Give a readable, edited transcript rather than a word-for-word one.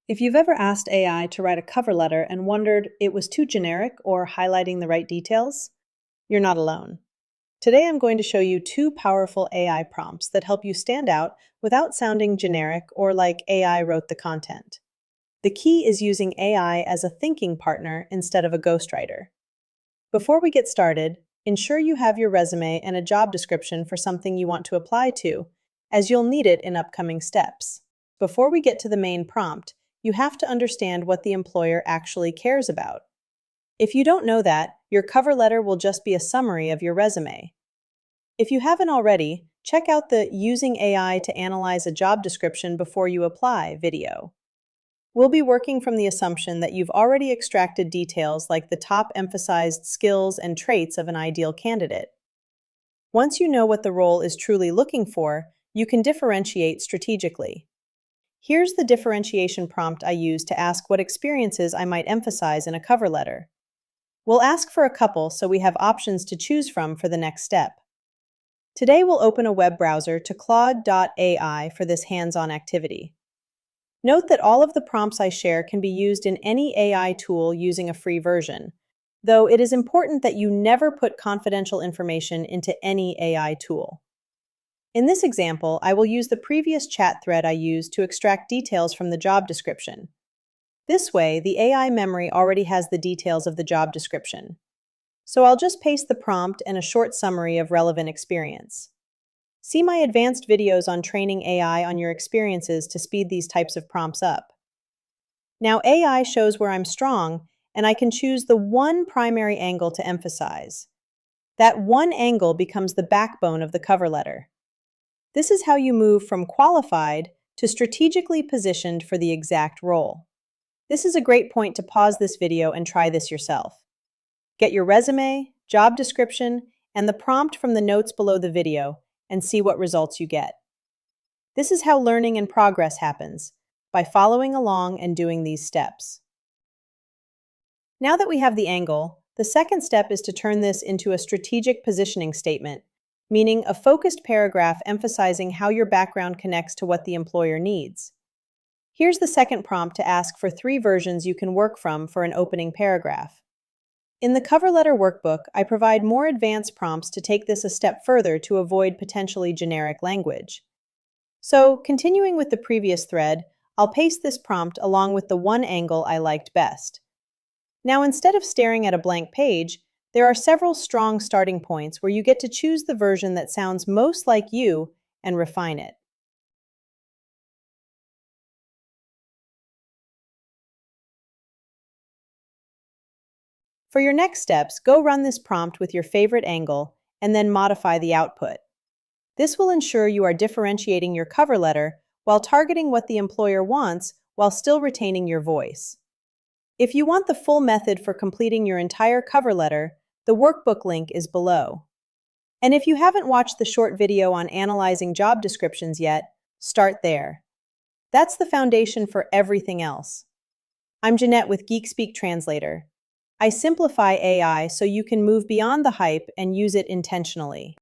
If you've ever asked AI to write a cover letter and wondered it was too generic or highlighting the right details, you're not alone. Today I'm going to show you two powerful AI prompts that help you stand out without sounding generic or like AI wrote the content. The key is using AI as a thinking partner instead of a ghostwriter. Before we get started, ensure you have your resume and a job description for something you want to apply to, as you'll need it in upcoming steps. Before we get to the main prompt, you have to understand what the employer actually cares about. If you don't know that, your cover letter will just be a summary of your resume. If you haven't already, check out the Using AI to Analyze a Job Description Before You Apply video. We'll be working from the assumption that you've already extracted details like the top emphasized skills and traits of an ideal candidate. Once you know what the role is truly looking for, you can differentiate strategically. Here's the differentiation prompt I use to ask what experiences I might emphasize in a cover letter. We'll ask for a couple so we have options to choose from for the next step. Today we'll open a web browser to Claude.ai for this hands-on activity. Note that all of the prompts I share can be used in any AI tool using a free version, though it is important that you never put confidential information into any AI tool. In this example, I will use the previous chat thread I used to extract details from the job description. This way, the AI memory already has the details of the job description. So I'll just paste the prompt and a short summary of relevant experience. See my advanced videos on training AI on your experiences to speed these types of prompts up. Now AI shows where I'm strong, and I can choose the one primary angle to emphasize. That one angle becomes the backbone of the cover letter. This is how you move from qualified to strategically positioned for the exact role. This is a great point to pause this video and try this yourself. Get your resume, job description, and the prompt from the notes below the video and see what results you get. This is how learning and progress happens, by following along and doing these steps. Now that we have the angle, the second step is to turn this into a strategic positioning statement, meaning a focused paragraph emphasizing how your background connects to what the employer needs. Here's the second prompt to ask for 3 versions you can work from for an opening paragraph. In the cover letter workbook, I provide more advanced prompts to take this a step further to avoid potentially generic language. So, continuing with the previous thread, I'll paste this prompt along with the one angle I liked best. Now, instead of staring at a blank page, there are several strong starting points where you get to choose the version that sounds most like you and refine it. For your next steps, go run this prompt with your favorite angle and then modify the output. This will ensure you are differentiating your cover letter while targeting what the employer wants while still retaining your voice. If you want the full method for completing your entire cover letter, the workbook link is below. And if you haven't watched the short video on analyzing job descriptions yet, start there. That's the foundation for everything else. I'm Jeanette with GeekSpeak Translator. I simplify AI so you can move beyond the hype and use it intentionally.